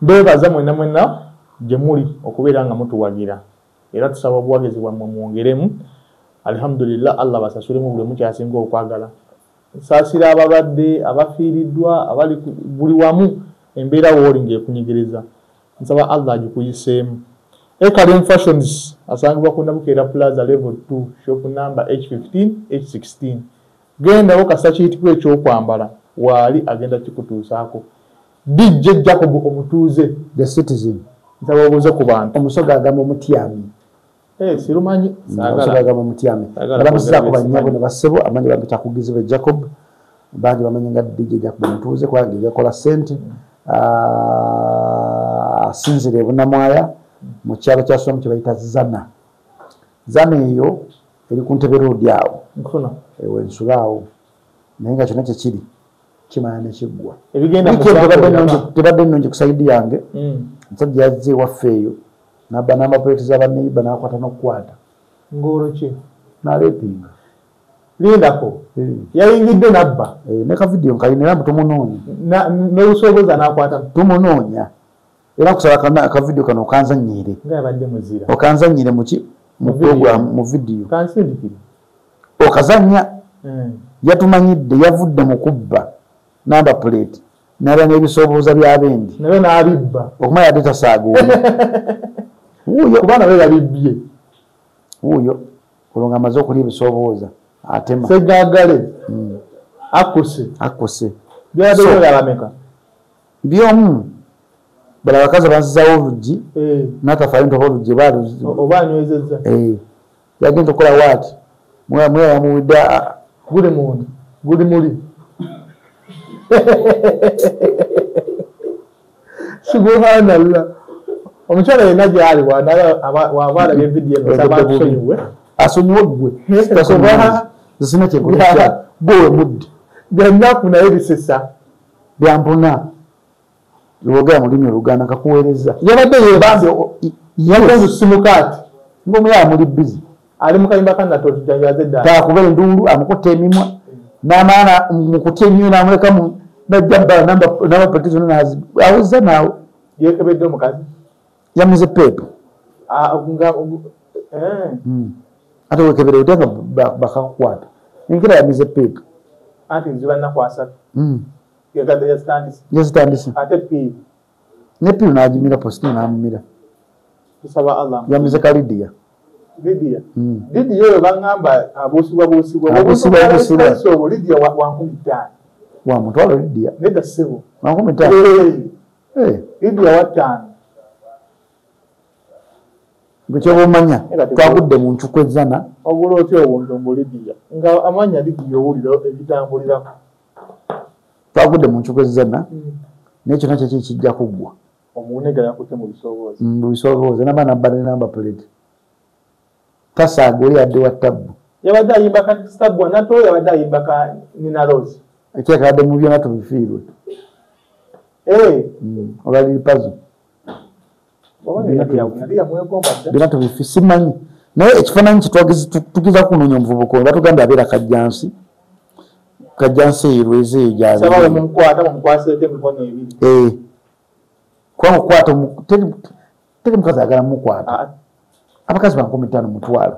Mbebaza mwena gye muli okubeera nga mutuwagira era tusaba obuwagizi bwammwe mwongeremu. Alhamdulillah, Allah basasulemu buli mukyasinga okwagala. Saasira abalwadde, abafiiriddwa, abali buli wamu embeera woolinga ekunyigiriza. Nsaba Allah agikuyiseemu. Ekalem Fashions asangibwa ku Nabukeera Plaza level 2 shop number H15 H16. Gendawo kasa kiyitibwa ekyokwambala waali agenda kikutuusaako. DJ Jacob omutuuze the citizen. Nsaba obuuze ku bantu. Omusoga agamba Mutyami. Sirumanyi omusoga agamba Mutyami. Balamusiza ku bannyabo ne basebo amanyi bagita kugizibe Jacob. Bangi bamanyi nga DJ Jacob omutuuze kubanga yakola ssente. Asinzire Bunamwaya mu kyalo kya Somu kye bayita Zana. Zana eyo eri ku Ntebe Road awo. Nkuna. Ewe nsulaawo. Naye nga kyonna kyekiri kimanya ne kiggwa. Ebigenda tebadde nnungi ku sayidi yange. Omusajja yazze ewaffe eyo n'abba n'amapuleeti z'abaneiba n'akwata n'okukwata. Ng'olwo ki? N'aleepinga. Lindako. Yayingidde n'abba. Ne kavidiyo nkayina era tumunonya. N'olusoboza n'akwata. Tumunonya. Era kusaba akavidiyo kano okanzannyire. Ng'abadde muzira. Okanzannyire mu program mu vidiyo. Kansindikire. Okazannya. Yatumanyidde yavudde mu kubba namba plate. N'aba n'ebisoobooza by'abendi. Naye n'abibba. Okumanya ate tasaagooli. Wuuyo kubaana be yabibbye. Wuuyo olwo ng'amaze okulya ebisoobooza atema. Segagale. Akuse. Byabadde yalameka. By'omu. Bala bakazi banzizaawo oluggi. N'atafaayo ntoba oluggi baaluzi. Oba anywezezza. Yagenda okukola waati. Mwe yamuwidde guli muntu. Guli muli. Subhanallah. Omukyala yenna gyali waba alabye vidiyo nosaba atusonyiwe. Asonyiwe ggwe. Zisina kyekubikya. Gwe mudde. Byannaku naye bisesa. Byampuna. Yogera mu lulimi Oluganda kakuweereza. Yabadde yebambe yakonze simukaati. Ng'omuyaa muli busy. Ali mu kayimba kanatoto janjaze ddala. Taakuba endundu amukutte emimwa. N'amaana mu kutya ennyo n'amuleka mu najjabba namba petition awuzza naawe. Yeekebedde omukazi. Yamize peepu. Ate weekebere otya nga bakakukwata. Enkira yamize peepu. Anti nziba nnaku asatu. Yazitandise. Ate piiru. Ne piiru n'agimira positini n'amumira. Tusaba Allah. Yamize ka Lidiya. Lidiya. Lidiya oyo baŋŋamba abuusibwa. Lidiya wa 15. Wa mutwalo Lidiya. Nedda ssebo. 15. Lidiya wa 5. Gwe kyoba omanya twagudde mu ncuku ezzana. Ogula otya obundombo Lidiya nga amanya Lidiya owulira ebitambulirako. Twagudde mu ncuku ezzana naye kyonna kyeki kijja kuggwa. Omuwunega yakutte mu bisoobooza. Mu bisoobooza namba ne plate. Tasaaga oli adde wa tabbu. Yabadde ayimba ka stabbu anato yabadde ayimba ka Nina Rose. Ekyekadde mu byonna tubifiirwe. Olwali pazo. Bina tubifi simanyi. Naye ekifaananyi kitwagiza kunoonya omuvubuka batugambye abeera Kajjansi. Kajjansi eyo lweze eyo gyali. Sababu mumukwaseko emikono ebiri. Kwa mukwata teri mukazi agala mukwata. Abakazi ba 15 mutwalo.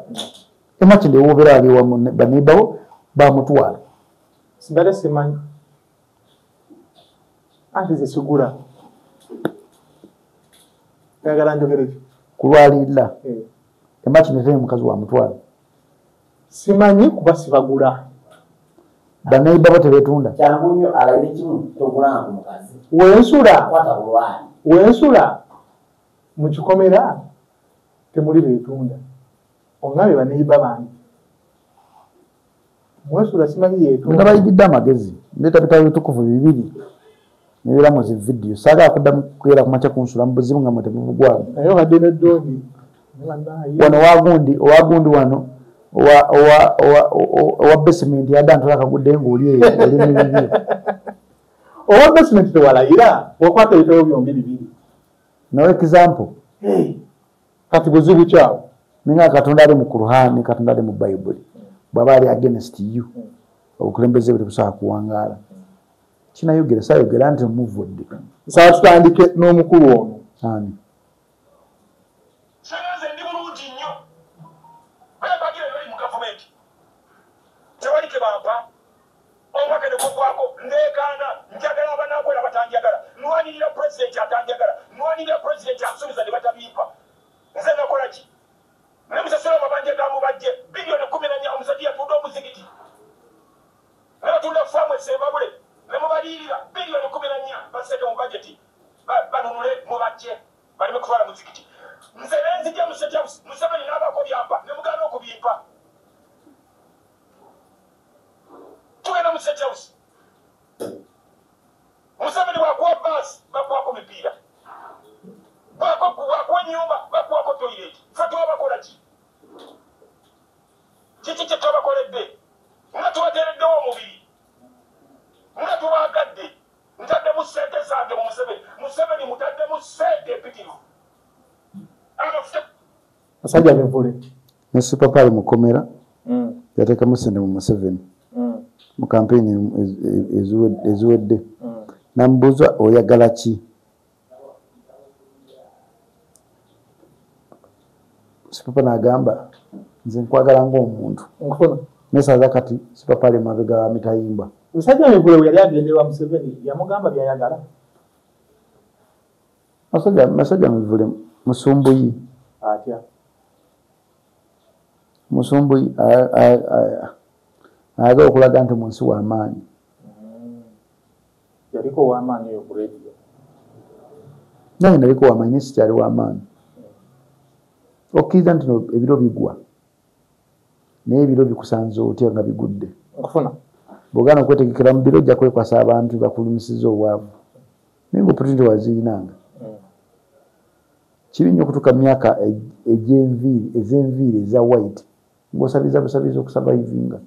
Emakinde wobeera ali wa baneibawo ba mutwalo. Singale simanyi. Anti zesigula. Kagala njogere. Kulwalira. Emakinde teri mukazi wa mutwalo. Simanyi kuba sibagula. Baneibawo tebetunda. Kyangunyo alayire kimu togulanga ku mukazi. Wensula mu kikomera temuli betunda. Ongabe baneiba bangi. Wensula simanyi yeetunda. Nga bayigidde amagezi. Ndeta bitabo bitukuvu bibiri. Nebera mu zi video. Saga akudda kwera kumacha kunsula mu buzibu nga mutemu bugwago. Nayo badde ne dondi. Wano wagundi wano. Owa basement yadantula akagudde ng'oli eyo oli n'ebibyo. Owa basement tewalayira wakwata ebitabo byombi bibiri. Nawe example. Kati buzibu kyawo. Ninga Katonda ali mu Qur'an, Katonda ali mu Bible. Bw'aba ali against you. Obukulembeze bwe busobola kuwangaala. kinayogera sayogera nti muvudde saa tutandike n'omukulu ono ani Shangaze ndi bulungi nnyo. Bagira bali mu government. Tewali ke bampa. Omwaka ne kukwako ndekanga njagala abanakola batanjagala. Nwanirira president atanjagala. Nwanirira president asubiza ne batabimpa. Nze nakola ki? Namusasula mabanje gamu bajje bilioni 14 omusajja yatunda omuzigiti. Nabatunda famu esembabule. Namubalirira bilioni 14 baseke mu budget. Banunule mu bajje. Bali mukutwala muzigiti. Nze nenzija Museveni n'abako byampa ne mugana okubimpa. Tugenda mu State House. Museveni bwakuwa basi bakuwako mipiira. Bwakuwa nyumba bakuwako toilet. Ffe twabakola ki? Kiki kye twabakoledde? Nga tubateereddewo omubiri. Nga tubaagadde. Ntaddemu ssente zange mu Museveni. Museveni mutaddemu ssente empitirivu. Asajja bivule ne Super mukomera yateekamu ssente mu Museveni mu kampeyini eziwedde namubuuza oyagala ki Super n'agamba nze nkwagala ng'omuntu nesaza kati Super mabega wa mitayimba musajja bivule we yali agenderwa Museveni yamugamba byayagala masajja mivule musumbuyi atya musumbuyi ayagala okulaga nti munsi w'amaanyi yaliko w'amaanyi eyo ku radio nange naliko w'amaanyi naye sikyali w'amaanyi okkiriza nti ebiro bigwa naye ebiro bikusanze otya nga bigudde okufuna bw'ogaana okwetegekera mu biro ojja kwekwasa abantu bakulumisiza obwavu naye ng'opportunity wazirinanga kibi nnyo okutuuka mu myaka ez'enviiri eza white ng'osabiriza busabiriza okusabaivinga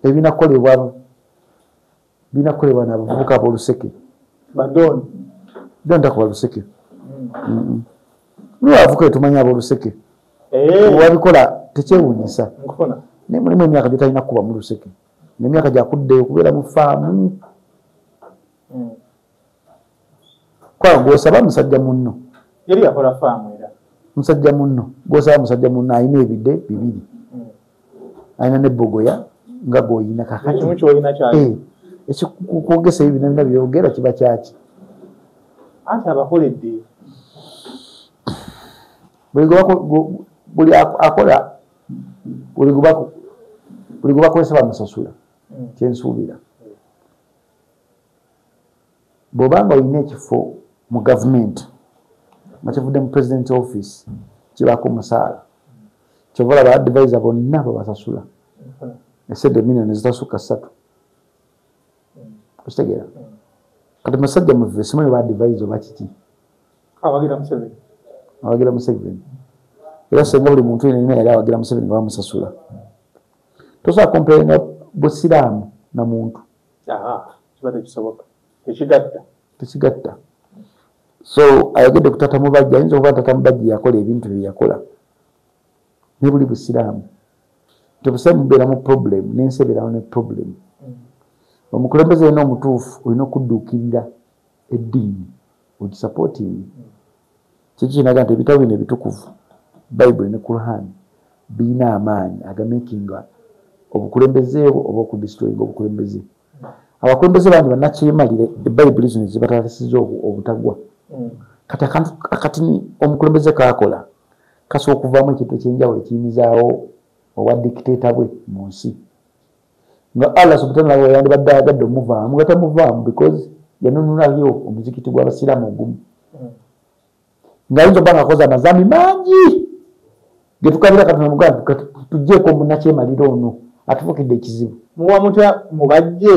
ebinakolebwa n'abavubuka ab'oluseke badoni dontakuba luseke niwavuka etumanya ab'oluseke wabikola tekyewuunyisa naye mulimu emyaka gyotalina kuba mu luseke n'emyaka gyakuddeyo kubeera mu faamu kwa gwosaba musajja munno yali yakola faamu era musajja munno gwosaba musajja munno alina ebide bibiri alina nebbogoya nga gwoyina kakati kyolina kyali ekikukwogesa ebyo byonna byogera kiba kyaki anti abakoledde buli akola buli gwe bakozesa bamusasula kyensuubira bw'obanga olina ekifo mu gavumenti nga kivudde mu president office kibaako omusaala kyova olaba advisor bonna babasasula esente millioni zitasukka 3 okitegeera kati musajja muve simanyi oba advisor oba kiki awagira Museveni era senga buli muntu yenna yali awagira Museveni nga bamusasula tosobola komperinga busiraamu na muntu kiba tekisoboka tekigatta so ayogedde ku tata mubajja ayinza okuba tata mubajja yakola ebintu bye yakola ne buli busiraamu nti obusiraamu bubeera mu problem n'ensi ebeerawo ne problem omukulembeze yenna omutuufu olina okudduukirira eddiini ogisapootingi kikinaga nti ebitabo bino ebitukuvu bayibuli ne Qur'an birina amaanyi agamakinga obukulembeze oba okudisitoyinga obukulembeze abakulembeze bangi bannakyemalire ebayibuli zino zibatalisiza obutagwa kati akatini omukulembeze kakola kasobola okuvaamu ekintu ekyenjawulo ekiyimizaawo obwa dictator bwe mu nsi nga Allah subhanahu wa ta'ala yandibadde ayagadde omuvaamu nga tamuvaamu because yanunulayo omuzikiti gw'abasiraamu ogumu ng'ayinza obba ng'akoze amazambi mangi ge tukabira kati nomugamba tuggyeko munnakyemalira ono atufukidde ekizibu muwa mutya mubajje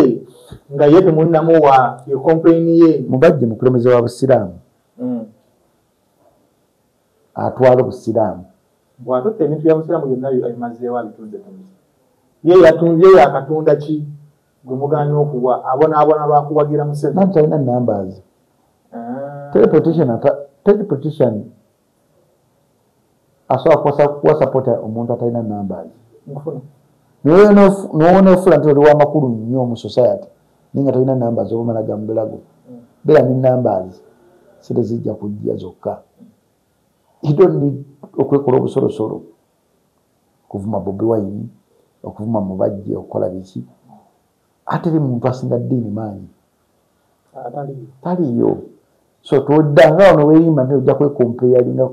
nga ye temunnamuwa yo complaini ye mubajje mukulembeze wa busiraamu atwala obusiraamu bw'atutte ebintu bya busiraamu byonna abimazeewo abitunda ye yatunze akatunda ki gwe mugaanye okuwa abonaabona lwakuwagira Museveni nanti alina numbers teleportation asobola kuwa sapota omuntu atalina numbers niwona ofula nti oli w'amakulu nnyo mu society ninga tolina namba z'obumala gambulago beera ne numbers sente zijja kujja zokka. You don't need okwekola obusolosolo okuvuma Bobi Wine okuvuma Mubajje okukola biki ate eri muntu asinga ddiini maanyi taliyo. So twoddanga wano weerimba nti ojja kwekompeyalinga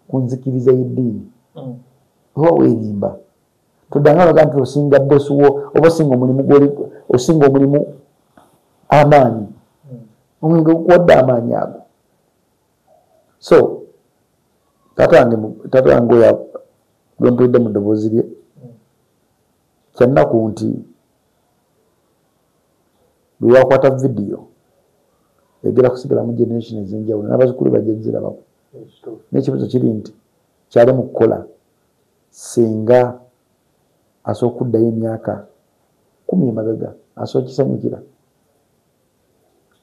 ku nzikiriza y'eddiini oba weerimba toddanga baga nti osinga bosi wo oba osinga omulimu osinga omulimu amaanyi omulimu gukuwadde amaanyi ago. So tata wange oyo gwempulidde mu ddoboozi lye kyannaku nti bwe wakwata vidiyo egera kusigala mu generation ez'enjawulo n'abazzukulu bajja zirabako. N'ekibuzo kiri nti kyali mu kukola singa asooka okuddayo emyaka 10 emabega asooka kisanyukira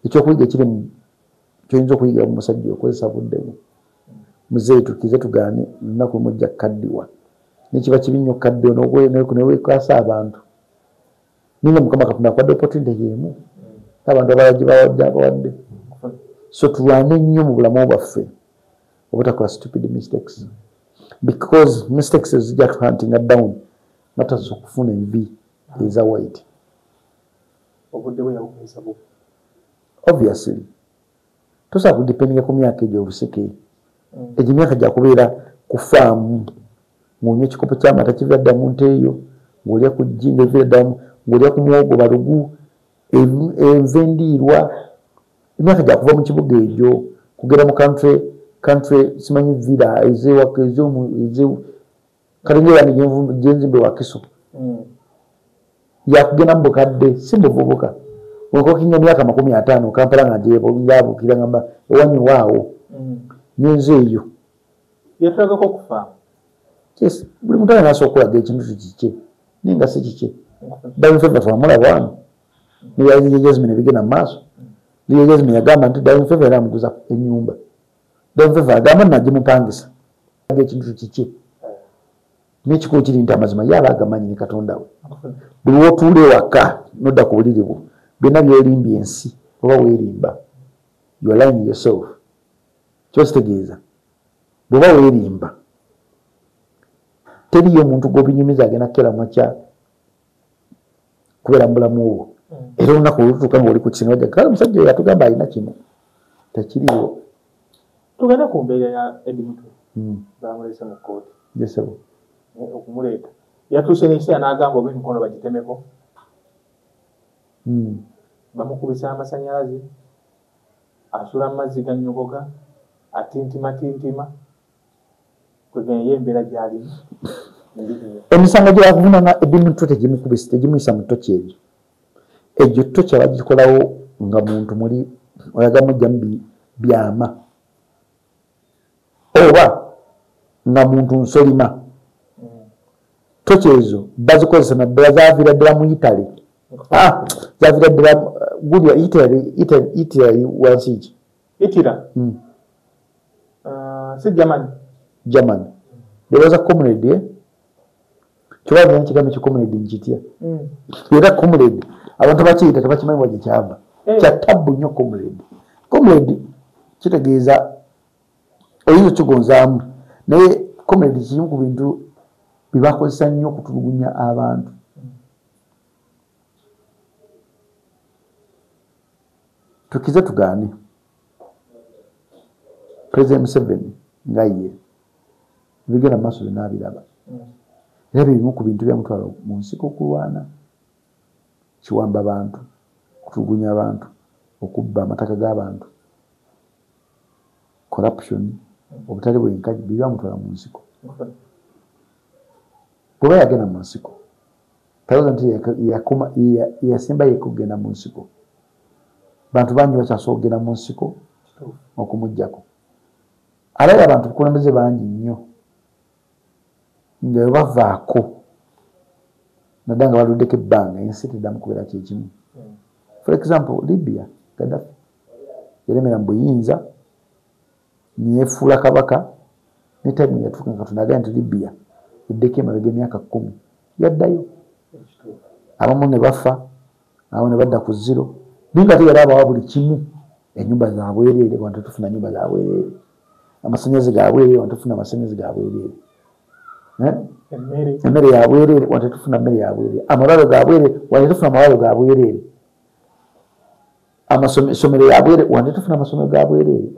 ekyokuyiga kiri kyoyinza okuyiga mu musajja okozesa budde bwo muzeeyi tukize tugaane lunaku lumu ojja kukaddiwa nekiba kibi nnyo okukaddiwa newekwasa abantu ninga Mukama Katonda akwadde opportunity y'emu abantu abalala gye bawadde. So tulwane nnyo mu bulamu bwaffe obutakola stupid mistakes because mistakes zijja hunting down natasobola okufuna envi eza white obviously tosobola kudipendinga ku myaka egyo obuseke egyo myaka gyakubeera ku faamu ng'onywa ekikopo ky'amata kiva dda mu nte eyo ng'olya ku jjinga evira ddamu ng'olya ku muwogo balugu enva endiirwa emyaka gyakuva mu kibuga egyo kugera mu country simanyi villa kalengera gyenzimbe Wakiso yakugenda mu bukadde si muvubuka okokinga emyaka 50 Kampala nga gyabukira ngamba ewanyu waawo nyenzo eyo yetagako okufa. Yes, buli muntu alina okulaga ekintu kiki ninga si kiki David Favor famulaba wano niyo Jasmine bigenda mu maaso niyo Jasmine yagamba nti David Favor era amuguza ennyumba David Favor agamba nagimupangisa ekintu kiki n'ekikulu kiri nti amazima yaba agamanyi ne Katonda we buli wotuula ewaka nodda ku buliri bwo byonna byolimbye ensi oba weerimba you are lying yourself. Kyositegeeza bw'oba weerimba teriyo omuntu gw'obinyumiza agenda kukera makya kubeera mu bulamu obwo era olunaku olutuuka ng'oli ku kisinga bajja kale omusajja oyo atugamba alina kino tekiriyo. Tugenda ku mbeera ya Eddie Mutwe bamulese mu kkooti jesebo okumuleeta yatuuse n'ekiseera n'agamba oba emikono bagitemeko bamukubisa amasannyalaze asula mu mazzi ga nnyogoga atintima kwegenya embeera gy'alimu emisango gye bakuvunanga Eddie Mutwe tegimukubisa tegimuyisa mu toki egyo egyo toki abagikolawo nga muntu muli oyaga mujjamu byama oba nga muntu nsolima toki ezo bazikozesa naddala zaviira ddala mu Italy zaviira ddala gulya Italy wansi ki Itira si Germany debaza comrade kibaza nkigambo kikomrade nkitya era comrade abantu bakiyita tebakimanyi bwaje kyava kyatabu nnyo comrade kitegeeza oyinza kigonzaamu naye comrade kimu ku bintu bibakozesa nnyo okutulugunya abantu. Tukize tugaane President Museveni nga ye bigenda maaso byonna abiraba era bimu ku bintu byamutwala mu nsiko okulwana kiwamba abantu kutulugunya abantu okubba amataka g'abantu corruption obutale bwenkaji byamutwala mu nsiko bw'oba yagenda mu nsiko yasemba yekugenda mu nsiko bantu bangi bakyasobola okugenda mu nsiko okumugjako alaba abantu bukulembeze bangi nnyo nga bavaako naddala nga baluddeko ebbanga ensi teddamu kubeera kyekimu. For example Libya Gaddafi yaremera mu buyinza neyefuula kabaka ne time yatuuka nga Katonda agamba nti Libya eddeko emabega emyaka 10 yaddayo abamu ne bafa awo ne badda ku zero ninga te yali abawa buli kimu ennyumba zabwereere wantu tufuna nnyumba zabwereere amasannyalaze gabwereere wantu tufuna amasannyalaze gabwereere emmere yabwereere wantu tufuna mmere yabwereere amalwaliro gabwereere wantu tufuna amalwaliro gabwereere amasomero yabwereere wantu tufuna amasomero gabwereere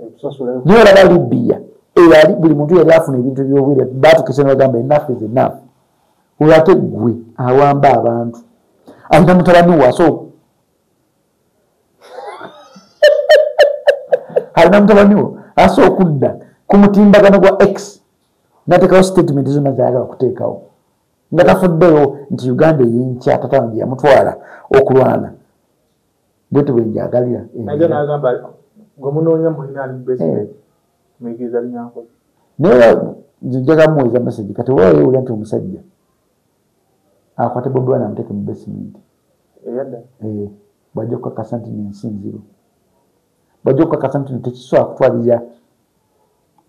niyo olaba Libya eyali buli muntu yali afuna ebintu by'obwereere baatukise ne bagamba enough is enough olwate gwe awamba abantu alina mutabani waaso alina mutabani wo asobola okudda ku mutimbagano gwa X n'ateekawo statement zonna zayagala kuteekawo nga tafuddeyo nti Uganda ey'enkya tata wange yamutwala okulwana bwete bwe njagalira naye njaga muweza message kati weewuula nti omusajja akwate Bobi Wine amuteeke mu basement bw'ajja okukakasa nti nensinziro bw'ajja okukakasa nti tekisobola kutwalira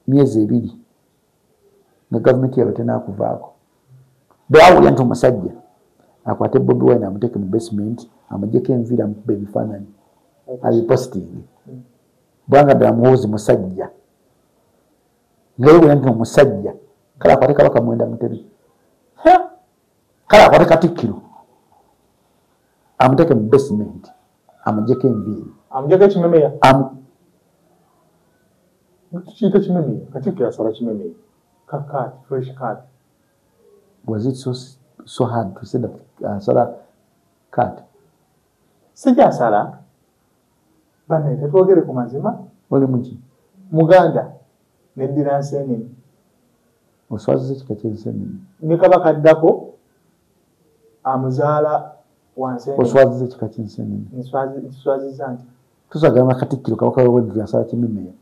myezi 2 nga gavumenti yabe tenaakuvaako bw'awulira nti omusajja akwate Bobi Wine amuteeke mu basement amuggyeko enviiri amukuba ebifaananyi abipositingi bwanga ddala muwoozi musajja nga yewulira nti omusajja kale akwate Kabaka Mwenda Mutebi kale akwate Katikkiro amuteeke mu basement amuggyeko enviiri amuggyeko ekimemeya kiyita kimemeya Katikkiro asala kimemeya card fresh card was it so hard to say that asala card sijja asala bane tetwogere ku mazima oli muki Muganda neddira nseenene oswaziza ekika ky'enseenene ne Kabaka addako amuzaala wanseenene oswaziza ekika ky'enseenene nswaziza nti tusagamba Katikkiro Kabaka w'Obweddu asala kimemeya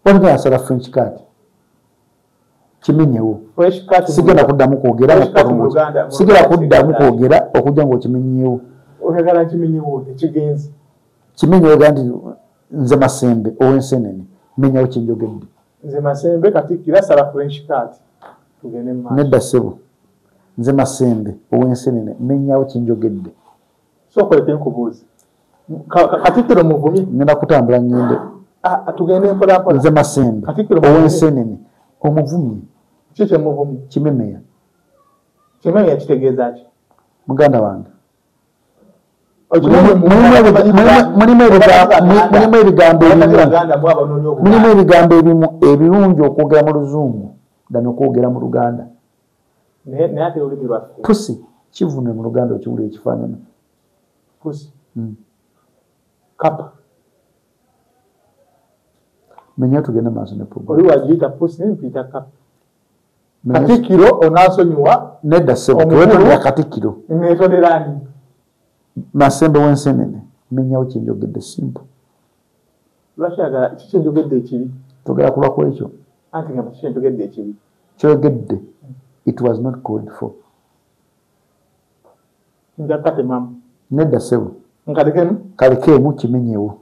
olinga yasala French card kimenyewo sigenda kuddamu kwogera sigenda kuddamu kwogera okujja ng'okimenyeewo oyagala kimenyewo tekigenzi kimenyewo ga nti nze Masembe ow'ensenene menyawo kyenjogedde nze Masembe Katikkiro asala French card tugende mu maaso nedda ssebo nze Masembe ow'ensenene menyawo kyenjogedde sookoleke nkubuuzi Katikkiro muvumye ngenda kutambula ngende tugende mpolampola nze Masembe ow'ensenene omuvumye ki kyemuvumye kimemeya kimemeya kitegeeza ki muganda wange mulimu ebigambo ebimu ebirungi okwogera mu Luzungu ddala okwogera mu Luganda naye ate olulimi lwaffe pusi kivune mu Luganda okiwulira ekifaanana pusi kapa menya tugende maaso ne program oli wagiyita pusi nempiyita kapa Katikkiro onaasonyiwa nedda ssebo tewetolera Katikkiro neetolerani Masembe w'ensenene menyawo kyenjogedde simple lwaki agala kikyenjogedde ekibi togera kulwa ku ekyo anti nga kikyenjogedde ekibi kyoyogedde it was not called for njakatemamu nedda ssebo nkalekemu kalekeemu kimenyewo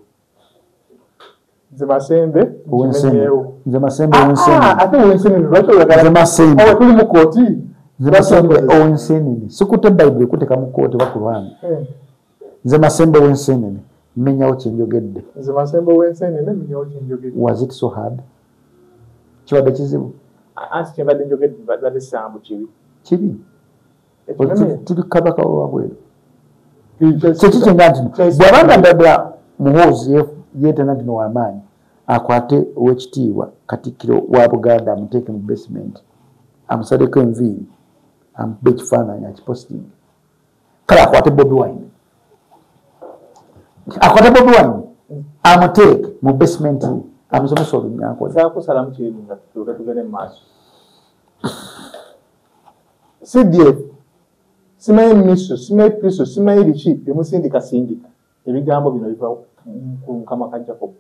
nze Masembe kimenyewo nze Masembe ow'ensenene ate ow'ensenene lwaki oyagala nze Masembe tuli mu kooti nze Masembe ow'ensenene sikutte Bayibuli kuteeka mu kooti oba ku lwange nze Masembe ow'ensenene menyawo kyenjogedde nze Masembe ow'ensenene menyawo kyenjogedde was it so hard kibadde kizibu anti kyembadde njogedde badde ssambu kibi kibi tuli Kabaka w'Obweddu kyeki kyenga nti bw'abanga ddala muhoozi yeetana nti nowamaanyi akwate ow'ekitiibwa Katikkiro wa Buganda amuteeke mu basement amusaleko enviiri amukube ekifaananyi akipositingi kale akwate Bobi Wine amuteeke mu basement amusomesa olunyankole kusalamu kiri nga tugende mu maaso CDF simanyi miso simanyi piso simanyi biki byemusindikasindika ebigambo bino biva ku Mukama ka Jacob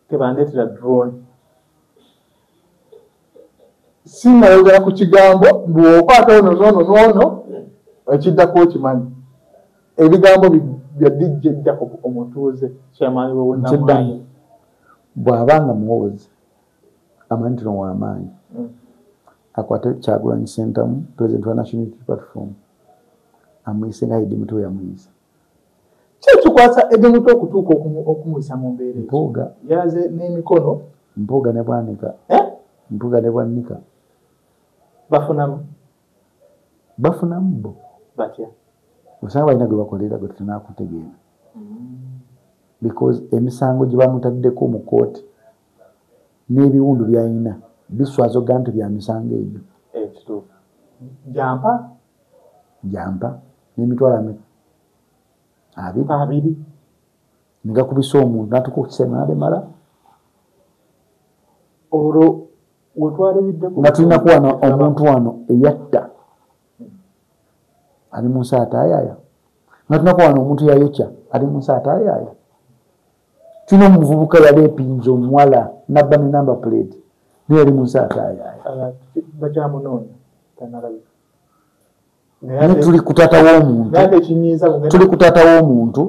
tebandeetera drone sinayogera ku kigambo bw'okwata ono noono ekiddako okimanyi ebigambo bya DJ Jacob omutuuze kyamaanyi wewonamaanyi bw'abanga muwozi amanyi tino wamaanyi akwate Kyagulanyi Ssentamu president wa National Unity Platform amuyise nga Idi Muto yamuyisa kwasa Eddie Muto okutuuka okumuyisa mu mbeera Mpuuga yalaze n'emikono Mpuuga ne Bwanika Mpuuga ne Bwanika bafunamu bo batya osanga balina gwe bakolera gwe tutanaakutegeera because emisango gye bamutaddeko mu kooti n'ebiwundu by'alina biswazoga nti bya misango egyo kituufu jampa n'emitwalo abiri negakubisa omuntu natuka okukisema nalemala olwo wetwalebiddeko nga tulina kuwana omuntu wano eyatta ali mu nsi ataayaaya nga tulina kuwana omuntu yayokya ali mu nsi ataayaaya tulina omuvubuka yaleepinza omuwala nabba ne namba plate naye ali mu nsi ataayaaya bakyamunoonya tanalabika naye tuli kutaata w'omuntu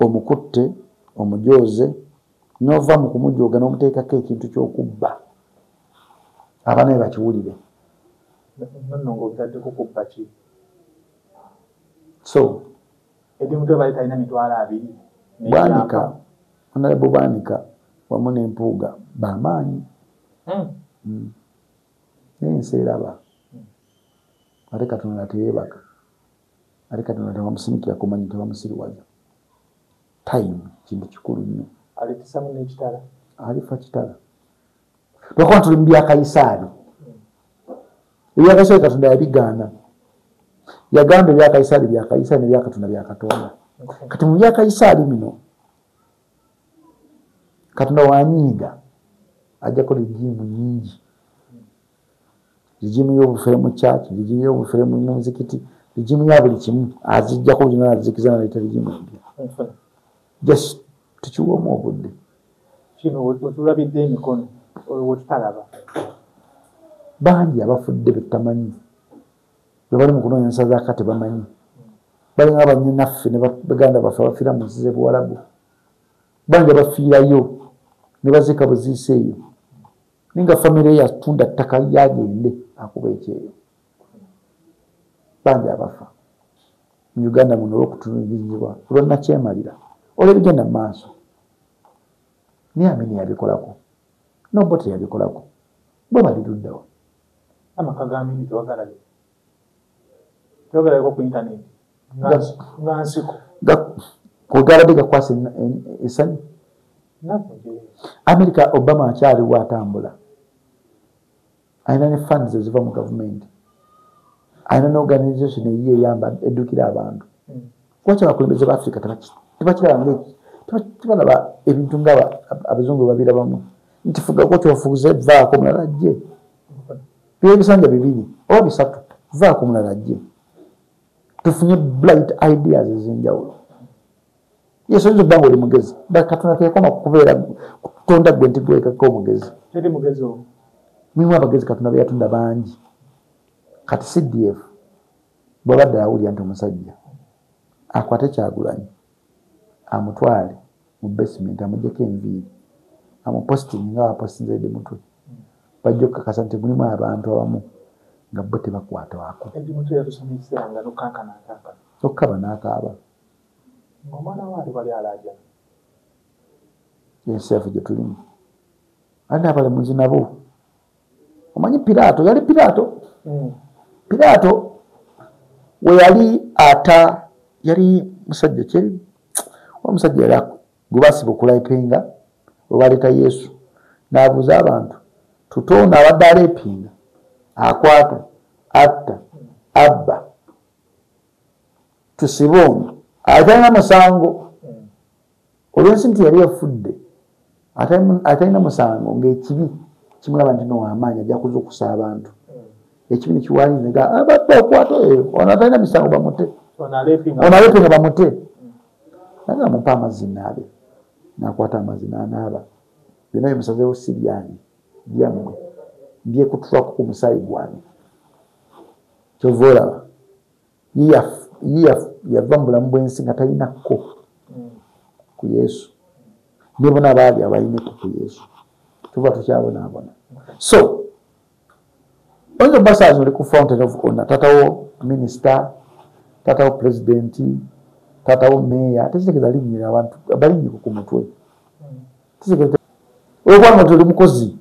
omukutte omujooze n'ova mu kumujooga n'omuteekako ekintu ky'okubba aba naye bakiwulire so Bwanika Honorable Bwanika wamu n'Empuuga bamaanyi n'ensi eraba ate Katonda teyeebaka ate Katonda tebamusinikira kumanyi tebamusiriwaza time kintu kikulu nnyo alifa kitala lwakuba tuli mu byakaisaali ebyakaisaali Katonda yabigaana yagamba ebyakaisaali byakaisaali nebyakatonda byakatonda kati mu byakaisaali bino Katonda wanyiiga ajjako ligimu nyingi ligimu y'obufere mu church ligimu y'obufere mu muzikiti ligimu ya buli kimu azijjako byonna azikiza naleeta ligimu empya just tukiwemu obudde kino wetulabidde emikono wetutalaba bangi abafudde betamanyi bwe bali mu kunoonya ensa zaaka tebamanyi balinga banyinaffe ne baganda baffe abafiira mu nsi z'ebuwalabu bangi abafiirayo ne baziika buziisa eyo ninga famire yatunda ttaka yagende akuba ekyeyo bangi abafa mu Uganda muno olw'okutunuulizibwa olwannakyemalira olw'ebigenda mu maaso naye Amini yabikolako Nobbote yabikolako bwe baliruddawo amaka ga Amini tewagalabeko ku intaneti nga nsiko kugalabbe gakwasa essanyu America Obama akyaliwo atambula ayina ne funds eziva mu gavumenti ayina ne organization eyiye eyamba eddukira abantu lwaki abakulembeze ba Africa tebalaba ebintu nga abazungu babirabamu nti fugako kyofuuze vaako mulala ajje byebisanja bibiri oba bisatu vaako mulala ajje tufunye bright ideas ez'enjawulo yesu oyinza okuba nga oli mugezi Katonda tekoma kukubeera kutonda gwe nti gwekako omugezi mulimu abagezi Katonda be yatunda bangi kati CDF bw'abadde awulira nti omusajja akwate Kyagulanyi amutwale mu basement amuggyeko enviiri amupositingi nga bapositinze Eddie Mutwe bajja okukakasa nti mulimu abantu abamu nga bo tebakwatwako okukaba n'akaaba ensi yaffe gye tulimu ate abalamuzi nabo omanyi Piraato yali Piraato we yali yali musajja kyeri omusajja yali gwe basiba okulayipinga we baleeta Yesu n'abuuza abantu tutoona abadde aleepinga akwata atta abba tusibe ono atalina musango olwensi nti yali yafudde atalina musango ng'ekibi kimulaba nti nowaamaanyi ajja kuza okusa abantu ekibi nekiwaliza abadde okwata eyo ono atalina misango bamute ono aleepinga bamute naye amupa amazzi naabe nakwata amazzi n'anaaba byonna bimusazeewo si byange byammwe byekutulako ku musaayi gwange kyova olaba yava mu bulamu bw'ensi nga talinako ku Yesu ne bona baali abalinako ku Yesu tuva tukyabonaabona so oyinza obasaazi oli ku fountain of honor tatawo minisita tatawo pulezidenti taatawo meeya tekitegeeza linyira abantu balinyi ku mutwe olwokubanga tuli mukozi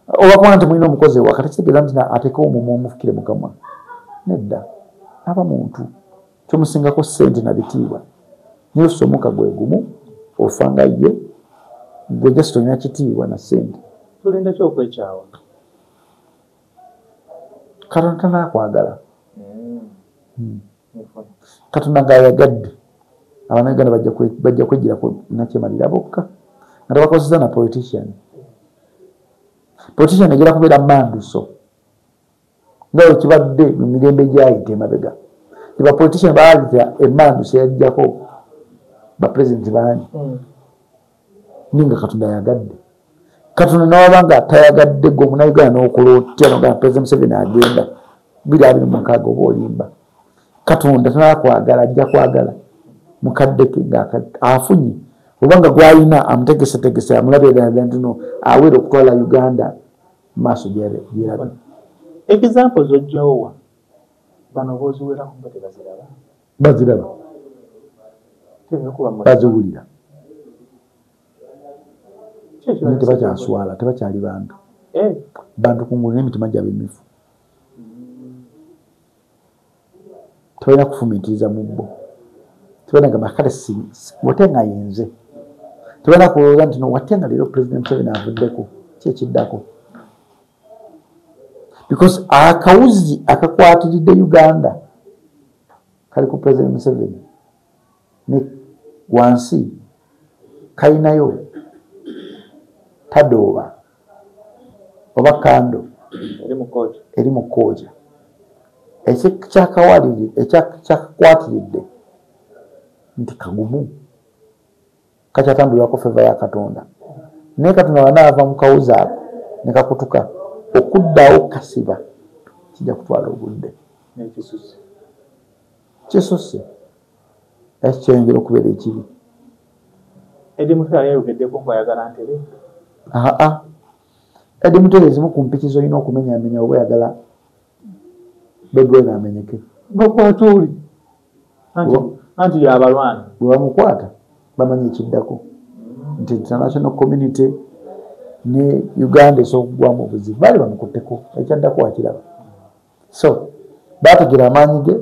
obakuba nti mulina omukozi ewaka tekitegeeza nti ateekawo omumwa omufukire mukamwa nedda aba muntu kyomusingako ssente nabitiibwa naye osomoka gwe gumu ofanga ye gwe jasi tolina kitiibwa na ssente tulinda kyokwekyawa katonda tanaakwagala katonda ng'ayagadde abanayuganda bajja kwegirako nakyemalira bokka nga tebakozesa na politician egera kubeera manduso nga wekibadde mu mirembe gyayita emabega tebapolitician baayita emanduso yajjako bapurezidenti baani ninga katonda yagadde katonda nawaba nga atayagadde gwe omunauganda n'okola otya nogamba purezidenti Museveni agenda 2026 oba olimba katonda tanakwagala ajja kwagala mukaddeke ngaafunye obanga gwalina amutegesetegese amulabira ntino awere okutwala Uganda maaso gyeraga examples ojjawa bano boziwera kumbe tebaziraba baziraba baziwulira tebakyaswala tebakyali bantu bantu kungulu n'emitima gyabwe emifu tebalina kufumiitiriza mubbo tebalina gamba kale watenga yenze tebalina kulowooza nti watenga leero pulezidenti Museveni avuddeko kyekiddako because akawuzi akakwatiridde Uganda kali ku pulezidenti Museveni ne wansi kalinayo tadooba oba kando eri mu kooja ekyakwatiridde nti kagumu kakyatambulirako feva ya Katonda naye Katonda wanaava mu kawuzi ako ne kakutuka okuddawo kasiba kijja kutwala obudde kisusse ekikyeyongera okubeera ekibi Eddie Mutwe yayogeddeko ng'ayagala ntebe Eddie Mutwe ezimu ku mpiki z'olina okumenyaamenya oba oyagala bedwena amenyeke bakwatuli anti yabalwana bwe bamukwata bamanyi ekiddako nti international community ne Uganda esobola okugwamu obuzibu baali bamukutteko ekyaddako wakiraba so baategera amaanyi ge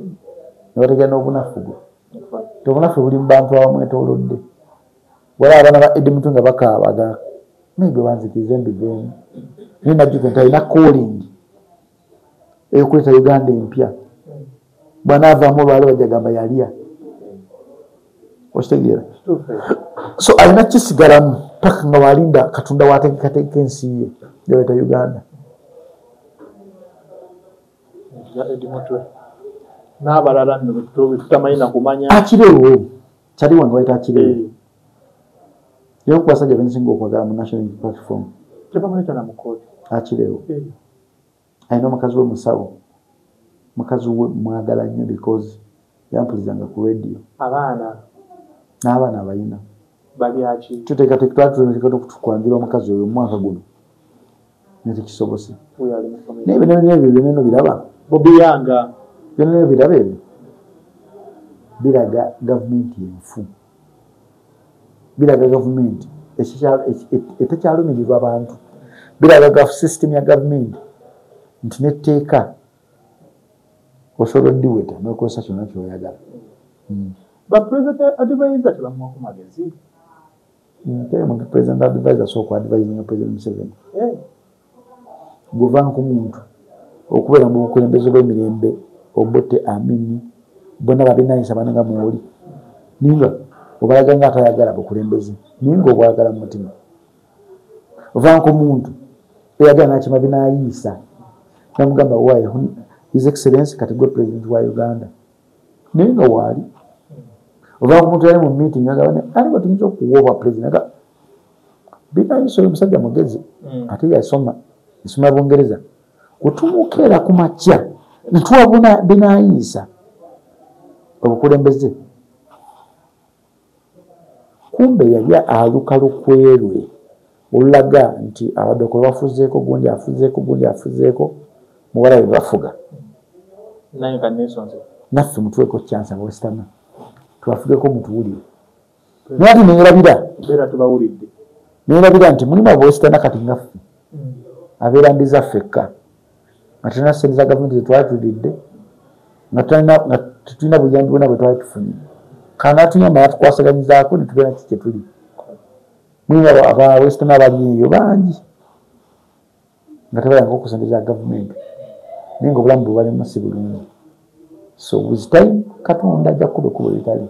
ne bategera n'obunafu bwe obunafu buli mu bantu abamwetoolodde wala abaana ba Eddie Mutwe nga bakaabaga maybe banzikirize mbiveemu naye najjuke nti alina calling eyokuleeta Uganda empya bw'anaavaamu olwalo bajja gamba yalya okitegeera so alina kisigalamu paka nga walinda Katonda waategekategeka ensi ye yaleeta Uganda Eddie Mutwe n'abalala nno tutamanyi na kumanya akireewo kyaliwo nga bayita akireewo yewe ku basajja bensinga okwagala mu national platform tebamuleta na mukooti akireewo alina omukazi we musawo mukazi we mwagala nnyo because yampulizanga ku radio n'abaana abalina balyaki tuteekateeka okukwanjula omukazi oyo omwaka guno netekisobose naye ebyo byoneno biraba bobiyanga byoneno biraba ebyo biraga gavumenti enfu biraga gavumenti etakyalumirirwa abantu biraga system ya gavumenti nti netteeka osobola oddiweta n'okozesa kyonna kyoyagala bapresident advisor tebamuwako magezi president advisor sooka advising president Museveni guvanga ku muntu okubeera mu bukulembeze bw'emirembe Obote Amini bonna babinayisa bananga mwoli ninga obalaga nga atayagala bukulembeze ninga obwagala mu mutima ovanga ku muntu eyagala nakima binayisa namugamba waye His Excellency kati gwe president wa Uganda ninga wali ovanga ku muntu yali mu meeting agabane aliwo tuyinza okuwoba president binayisa oyo musajja mugezi ate yasoma isoma Bungereza kutumukeera ku makya netuwabona binayisa obukulembeze kumbe yali alukalukwerwe olulaga nti abadokolo bafuzeeko gundi afuzeeko muwala we bafuga naffe mutweko chance abwestana twafugeko mutuwulire naye ati neerabira nti mulimu abawesitana kati ngaffe abeera mbizaffe eka nga tulina sente za gavumenti zetwatulidde nga tetulina buyambi bwona bwe twali tufunye kana tunyamba natukwasaganyizaako netubeera ki kyetuli mulimu abawesitana abali eyo bangi nga tebayanga ku sente za gavumenti naye nga obulamu bwe balimu si bulungi so with time Katonda ajja kukuba ebitali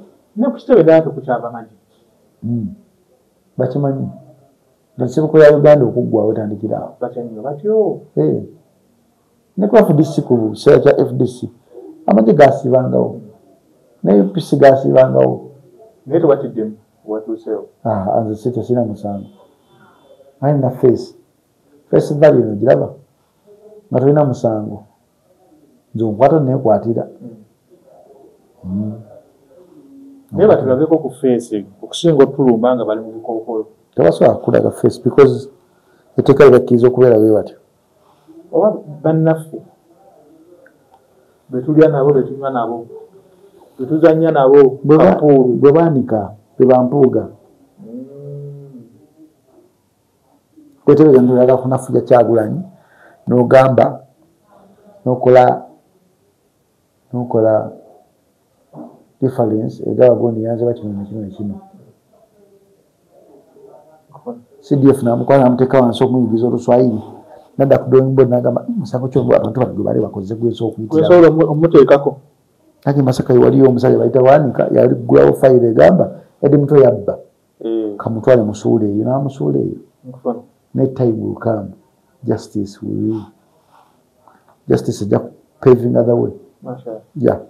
bakimanyi nsibuko ya Uganda okuggwawo etandikirawo ne ku FDC ku kiseera kya FDC amagye gaasiibangawo ne UPC gaasiibangawo nze si tesina musango alina face value eno giraba nga tolina musango nze onkwata neekwatira naye batulabeko ku face okusinga otulumba nga bali mu bikookolo tebasobola kukulaga face because etteeka libakkiriza okubeera bwe batyo oba bannaffe betulya nabo betunywa nabo betuzanya nabo bwe baanika bwe bampuuga kwetegereza nti oyagala kunafuja Kyagulanyi n'ogamba n'okola difference egaba gondi yanze kino nekino CDF namukwana namuteeka wansi okumuyigiza Oluswayiri nadda ku drawing board n'agamba musango kyongo abantu badde bali bakoze gwesa okuyitira omuteekako ake Masaka waliyo omusajja bayita Waanika yaligulawo fayiro egamba Eddie Muto yabba kamutwale musuule eyo n'amusuula eyo ne time will come justice will justice ajja paving other way yeah